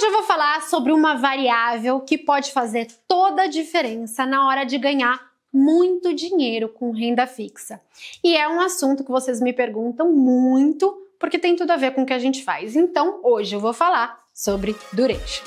Hoje eu vou falar sobre uma variável que pode fazer toda a diferença na hora de ganhar muito dinheiro com renda fixa. E é um assunto que vocês me perguntam muito, porque tem tudo a ver com o que a gente faz. Então, hoje eu vou falar sobre duration.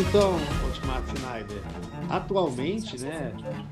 Então, Otmar Schneider, atualmente,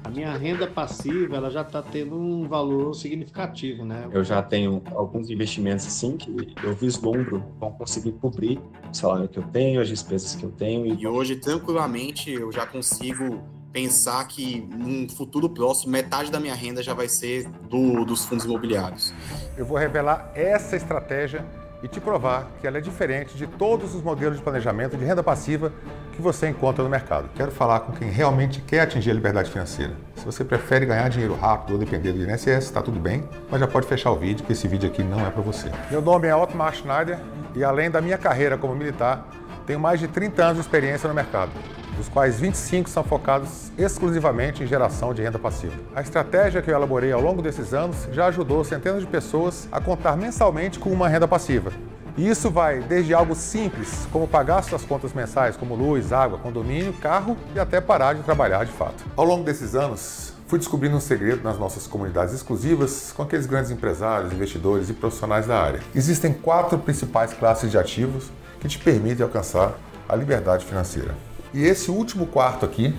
a minha renda passiva ela já está tendo um valor significativo, Eu já tenho alguns investimentos assim que eu vislumbro vão conseguir cobrir o salário que eu tenho, as despesas que eu tenho. E hoje, tranquilamente, eu já consigo pensar que num futuro próximo, metade da minha renda já vai ser dos fundos imobiliários. Eu vou revelar essa estratégia e te provar que ela é diferente de todos os modelos de planejamento de renda passiva que você encontra no mercado. Quero falar com quem realmente quer atingir a liberdade financeira. Se você prefere ganhar dinheiro rápido ou depender do INSS, está tudo bem, mas já pode fechar o vídeo, que esse vídeo aqui não é para você. Meu nome é Otmar Schneider e além da minha carreira como militar, tenho mais de 30 anos de experiência no mercado, dos quais 25 são focados exclusivamente em geração de renda passiva. A estratégia que eu elaborei ao longo desses anos já ajudou centenas de pessoas a contar mensalmente com uma renda passiva. E isso vai desde algo simples, como pagar suas contas mensais, como luz, água, condomínio, carro e até parar de trabalhar de fato. Ao longo desses anos, fui descobrindo um segredo nas nossas comunidades exclusivas com aqueles grandes empresários, investidores e profissionais da área. Existem 4 principais classes de ativos que te permitem alcançar a liberdade financeira. E esse último quarto aqui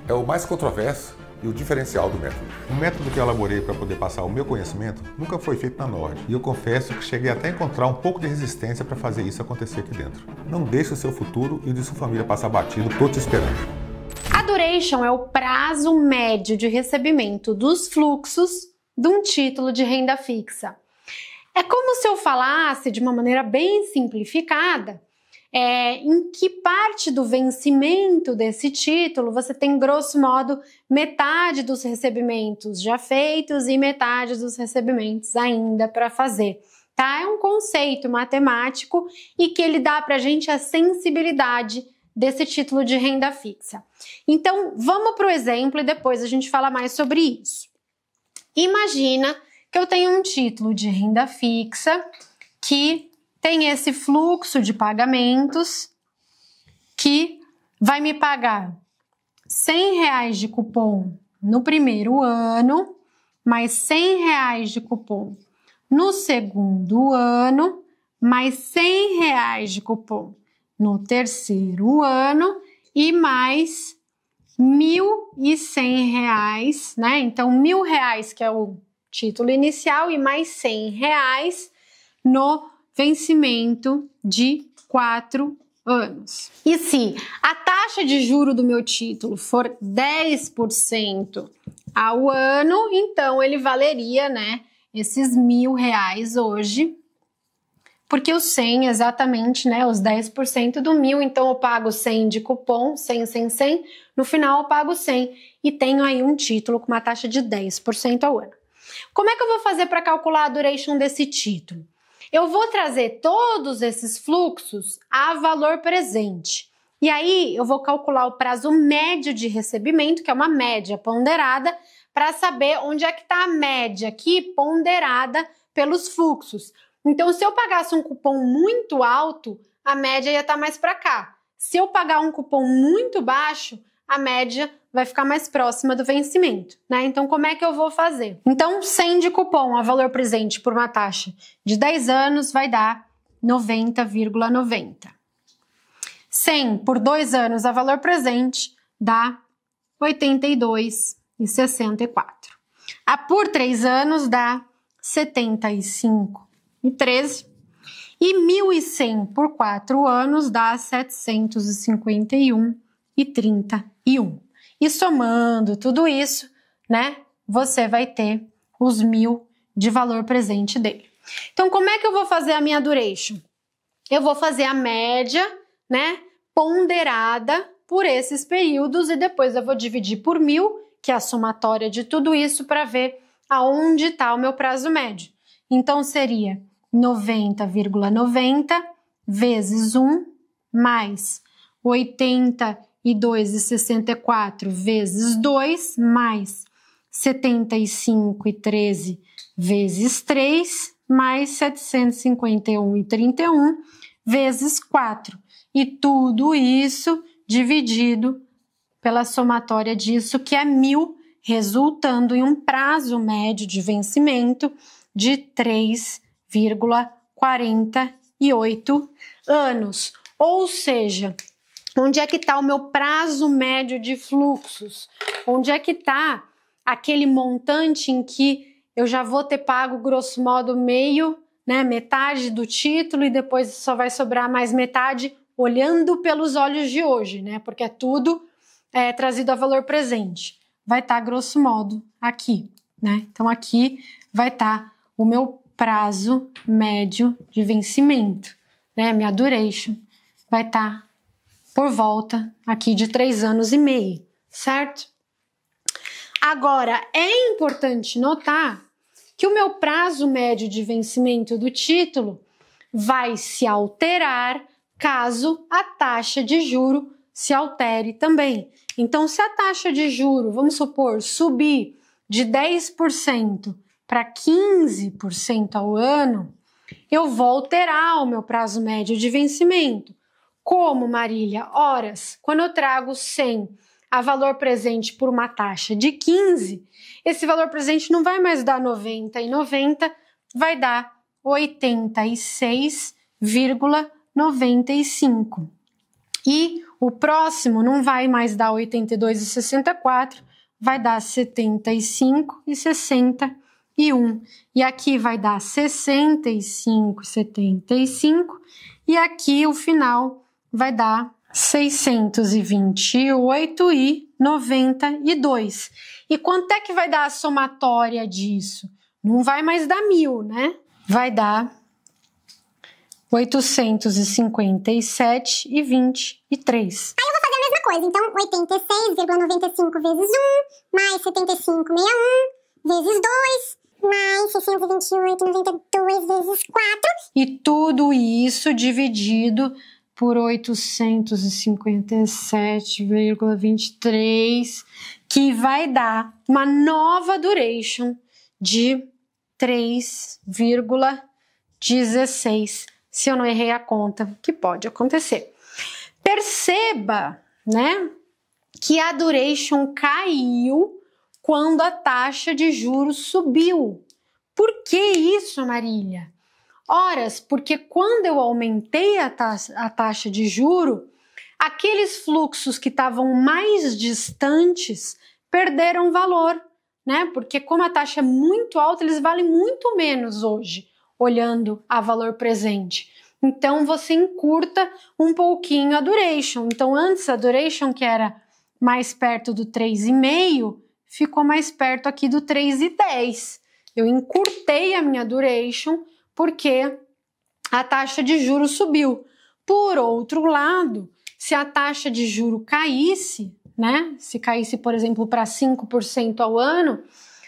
é o mais controverso e o diferencial do método. O método que eu elaborei para poder passar o meu conhecimento nunca foi feito na Nord. E eu confesso que cheguei até a encontrar um pouco de resistência para fazer isso acontecer aqui dentro. Não deixe o seu futuro e o de sua família passar batido, tô te esperando. A duration é o prazo médio de recebimento dos fluxos de um título de renda fixa. É como se eu falasse de uma maneira bem simplificada, em que parte do vencimento desse título você tem, grosso modo, metade dos recebimentos já feitos e metade dos recebimentos ainda para fazer. Tá? É um conceito matemático e que ele dá para a gente a sensibilidade desse título de renda fixa. Então, vamos para o exemplo e depois a gente fala mais sobre isso. Imagina que eu tenho um título de renda fixa que tem esse fluxo de pagamentos que vai me pagar R$100 de cupom no primeiro ano, mais R$100 de cupom no segundo ano, mais R$100 de cupom no terceiro ano e mais R$1.100, né? Então, R$1.000 que é o título inicial e mais R$100 no vencimento de 4 anos. E se a taxa de juro do meu título for 10% ao ano, então ele valeria, esses R$1.000 hoje, porque o 100 exatamente, os 10% do 1.000, então eu pago 100 de cupom, 100, 100, 100, no final eu pago 100 e tenho aí um título com uma taxa de 10% ao ano. Como é que eu vou fazer para calcular a duration desse título? Eu vou trazer todos esses fluxos a valor presente. E aí eu vou calcular o prazo médio de recebimento, que é uma média ponderada, para saber onde é que está a média aqui ponderada pelos fluxos. Então, se eu pagasse um cupom muito alto, a média ia estar mais para cá. Se eu pagar um cupom muito baixo, a média vai ficar mais próxima do vencimento, Então, como é que eu vou fazer? Então, 100 de cupom a valor presente por uma taxa de 10 anos vai dar 90,90. 100 por 2 anos a valor presente dá 82,64. A por 3 anos dá 75,13. E 1.100 por 4 anos dá 751,31. E somando tudo isso, você vai ter os 1.000 de valor presente dele. Então, como é que eu vou fazer a minha duration? Eu vou fazer a média, ponderada por esses períodos e depois eu vou dividir por 1.000, que é a somatória de tudo isso, para ver aonde está o meu prazo médio. Então, seria 90,90 vezes 1 mais 82,64 vezes 2 mais 75,13 vezes 3, mais 751,31 vezes 4. E tudo isso dividido pela somatória disso, que é 1.000, resultando em um prazo médio de vencimento de 3,48 anos. Ou seja, onde é que está o meu prazo médio de fluxos? Onde é que está aquele montante em que eu já vou ter pago, grosso modo, meio, né, metade do título, e depois só vai sobrar mais metade, olhando pelos olhos de hoje, né? Porque é tudo trazido a valor presente. Vai estar, grosso modo, aqui, né? Então, aqui vai estar o meu prazo médio de vencimento, né? Minha duration vai estar por volta aqui de 3 anos e meio, certo? Agora, é importante notar que o meu prazo médio de vencimento do título vai se alterar caso a taxa de juro se altere também. Então, se a taxa de juro, vamos supor, subir de 10% para 15% ao ano, eu vou alterar o meu prazo médio de vencimento. Como, Marília? Horas, quando eu trago 100 a valor presente por uma taxa de 15, esse valor presente não vai mais dar 90 e 90, vai dar 86,95. E o próximo não vai mais dar 82,64, vai dar 75,61. E aqui vai dar 65,75. E aqui o final vai dar 628,92. E quanto é que vai dar a somatória disso? Não vai mais dar 1.000, né? Vai dar 857,23. Aí eu vou fazer a mesma coisa. Então, 86,95 vezes 1, mais 75,61 vezes 2, mais 628,92 vezes 4. E tudo isso dividido por 857,23, que vai dar uma nova duration de 3,16. Se eu não errei a conta, que pode acontecer. Perceba, né, que a duration caiu quando a taxa de juros subiu. Por que isso, Marília? Horas, porque quando eu aumentei a taxa de juro, aqueles fluxos que estavam mais distantes perderam valor, né? Porque como a taxa é muito alta, eles valem muito menos hoje, olhando a valor presente. Então, você encurta um pouquinho a duration. Então, antes a duration, que era mais perto do 3,5, ficou mais perto aqui do 3,10. Eu encurtei a minha duration porque a taxa de juros subiu. Por outro lado, se a taxa de juro caísse, né? Se caísse, por exemplo, para 5% ao ano,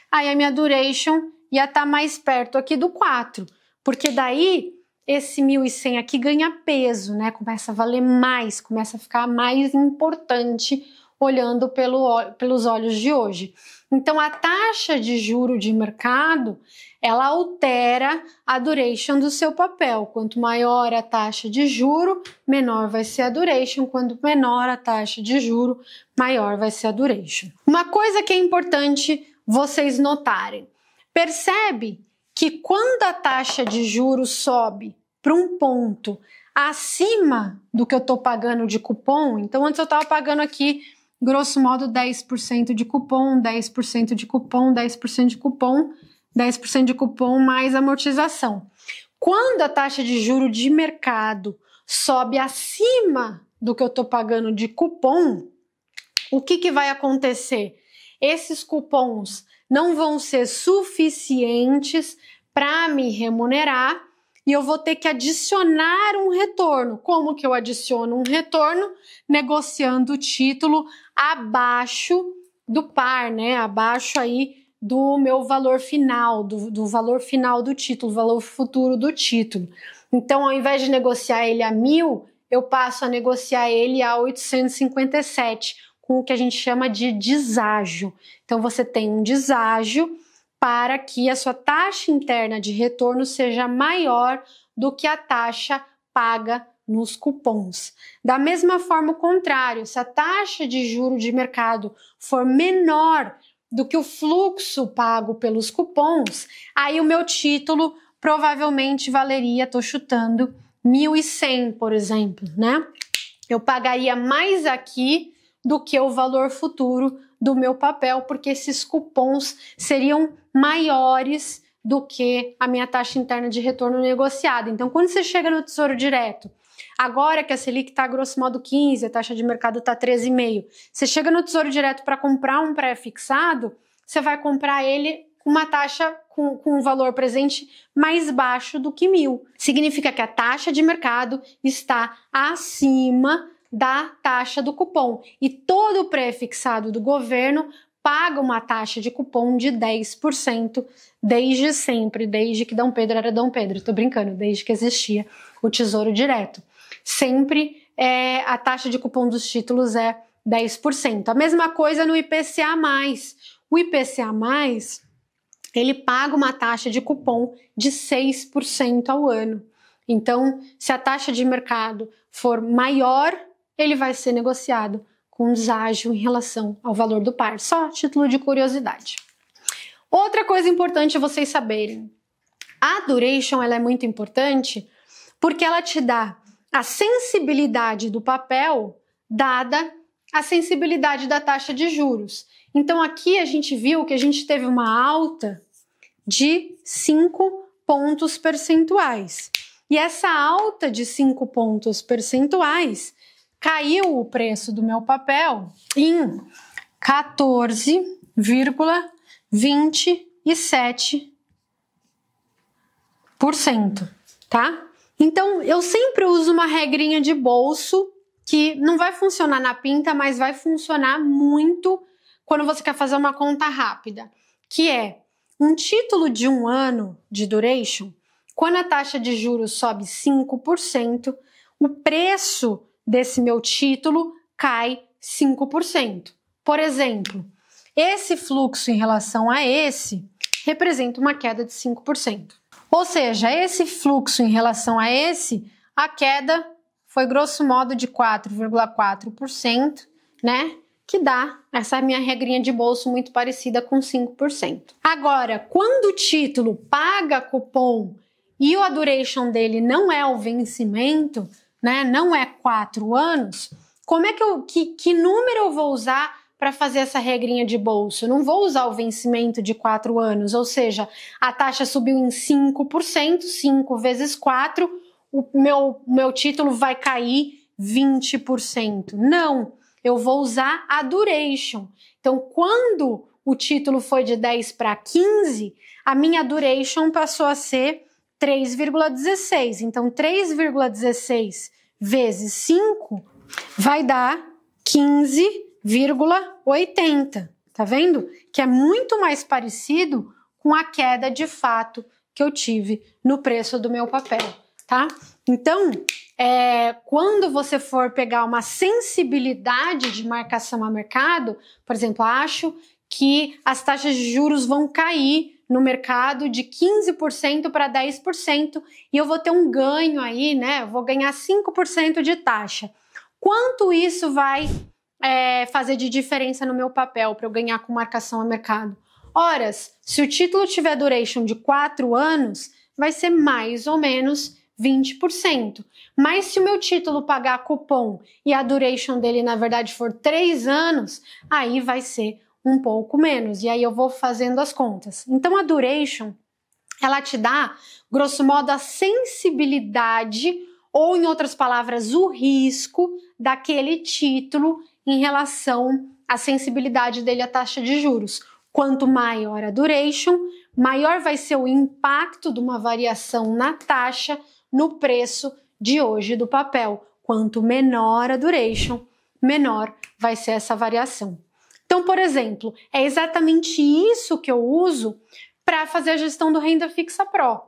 aí a minha duration ia estar mais perto aqui do 4, porque daí esse 1.100 aqui ganha peso, né? Começa a valer mais, começa a ficar mais importante olhando pelos olhos de hoje. Então, a taxa de juro de mercado, ela altera a duration do seu papel. Quanto maior a taxa de juro, menor vai ser a duration. Quanto menor a taxa de juro, maior vai ser a duration. Uma coisa que é importante vocês notarem. Percebe que quando a taxa de juros sobe para um ponto acima do que eu estou pagando de cupom, então antes eu estava pagando aqui, grosso modo, 10% de cupom, 10% de cupom, 10% de cupom, 10% de cupom mais amortização. Quando a taxa de juro de mercado sobe acima do que eu estou pagando de cupom, o que vai acontecer? Esses cupons não vão ser suficientes para me remunerar e eu vou ter que adicionar um retorno. Como que eu adiciono um retorno? Negociando o título abaixo do par, né? Abaixo aí do meu valor final, do valor final do título, valor futuro do título. Então, ao invés de negociar ele a 1.000, eu passo a negociar ele a 857. com o que a gente chama de deságio. Então, você tem um deságio para que a sua taxa interna de retorno seja maior do que a taxa paga nos cupons. Da mesma forma, o contrário, se a taxa de juro de mercado for menor do que o fluxo pago pelos cupons, aí o meu título provavelmente valeria, estou chutando, 1.100, por exemplo, né? Eu pagaria mais aqui do que o valor futuro do meu papel, porque esses cupons seriam maiores do que a minha taxa interna de retorno negociada. Então, quando você chega no Tesouro Direto, agora que a Selic está grosso modo 15, a taxa de mercado está 13,5, você chega no Tesouro Direto para comprar um pré-fixado, você vai comprar ele com uma taxa com um valor presente mais baixo do que 1.000. Significa que a taxa de mercado está acima da taxa do cupom. E todo o pré-fixado do governo paga uma taxa de cupom de 10% desde sempre, desde que Dom Pedro era Dom Pedro. Tô brincando, desde que existia o Tesouro Direto. Sempre a taxa de cupom dos títulos é 10%. A mesma coisa no IPCA+. O IPCA+, ele paga uma taxa de cupom de 6% ao ano. Então, se a taxa de mercado for maior, ele vai ser negociado com deságio em relação ao valor do par. Só título de curiosidade. Outra coisa importante vocês saberem. A duration ela é muito importante porque ela te dá a sensibilidade do papel dada a sensibilidade da taxa de juros. Então aqui a gente viu que a gente teve uma alta de 5 pontos percentuais. E essa alta de 5 pontos percentuais caiu o preço do meu papel em 14,27%, tá? Então, eu sempre uso uma regrinha de bolso que não vai funcionar na pinta, mas vai funcionar muito quando você quer fazer uma conta rápida, que é um título de 1 ano de duration, quando a taxa de juros sobe 5%, o preço desse meu título cai 5%. Por exemplo, esse fluxo em relação a esse representa uma queda de 5%. Ou seja, esse fluxo em relação a esse, a queda foi grosso modo de 4,4%, né? Que dá essa minha regrinha de bolso muito parecida com 5%. Agora, quando o título paga cupom e a duration dele não é o vencimento, né, não é 4 anos, como é que número eu vou usar para fazer essa regrinha de bolso? Eu não vou usar o vencimento de 4 anos, ou seja, a taxa subiu em 5%, 5 vezes 4, o meu título vai cair 20%. Não, eu vou usar a duration. Então, quando o título foi de 10 para 15, a minha duration passou a ser 3,16. Então, 3,16 vezes 5 vai dar 15,80. Tá vendo? Que é muito mais parecido com a queda de fato que eu tive no preço do meu papel, tá? Então, quando você for pegar uma sensibilidade de marcação a mercado, por exemplo, acho que as taxas de juros vão cair no mercado de 15% para 10% e eu vou ter um ganho aí, né? Eu vou ganhar 5% de taxa. Quanto isso vai fazer de diferença no meu papel para eu ganhar com marcação a mercado? Ora, se o título tiver duration de 4 anos, vai ser mais ou menos 20%. Mas se o meu título pagar cupom e a duration dele, na verdade, for 3 anos, aí vai ser um pouco menos. E aí eu vou fazendo as contas. Então, a duration, ela te dá, grosso modo, a sensibilidade, ou em outras palavras, o risco daquele título em relação à sensibilidade dele à taxa de juros. Quanto maior a duration, maior vai ser o impacto de uma variação na taxa no preço de hoje do papel. Quanto menor a duration, menor vai ser essa variação. Então, por exemplo, é exatamente isso que eu uso para fazer a gestão do Renda Fixa Pro.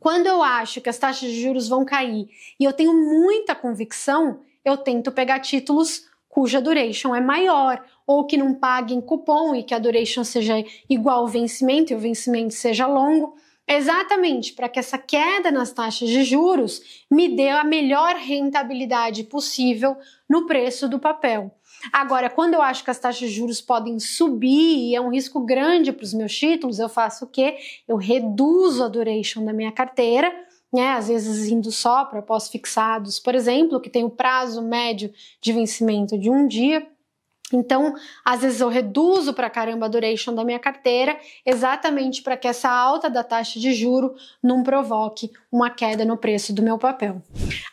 Quando eu acho que as taxas de juros vão cair e eu tenho muita convicção, eu tento pegar títulos cuja duration é maior, ou que não paguem cupom e que a duration seja igual ao vencimento e o vencimento seja longo, exatamente para que essa queda nas taxas de juros me dê a melhor rentabilidade possível no preço do papel. Agora, quando eu acho que as taxas de juros podem subir e é um risco grande para os meus títulos, eu faço o quê? Eu reduzo a duration da minha carteira, né? Às vezes indo só para pós-fixados, por exemplo, que tem o prazo médio de vencimento de 1 dia. Então, às vezes eu reduzo pra caramba a duration da minha carteira, exatamente para que essa alta da taxa de juro não provoque uma queda no preço do meu papel.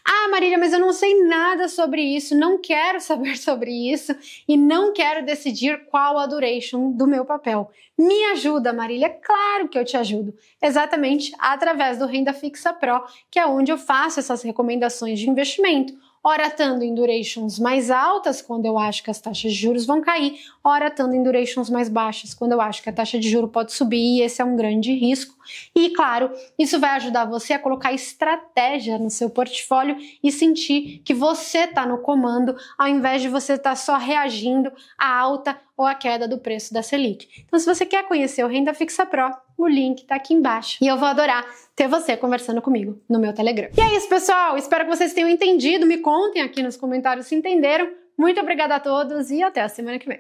Ah, Marília, mas eu não sei nada sobre isso, não quero saber sobre isso e não quero decidir qual a duration do meu papel. Me ajuda, Marília? Claro que eu te ajudo. Exatamente através do Renda Fixa Pro, que é onde eu faço essas recomendações de investimento. Ora estando em durations mais altas, quando eu acho que as taxas de juros vão cair, ora estando em durations mais baixas, quando eu acho que a taxa de juros pode subir, e esse é um grande risco. E, claro, isso vai ajudar você a colocar estratégia no seu portfólio e sentir que você está no comando, ao invés de você estar só reagindo à alta ou à queda do preço da Selic. Então, se você quer conhecer o Renda Fixa Pro, o link tá aqui embaixo. E eu vou adorar ter você conversando comigo no meu Telegram. E é isso, pessoal. Espero que vocês tenham entendido. Me contem aqui nos comentários se entenderam. Muito obrigada a todos e até a semana que vem.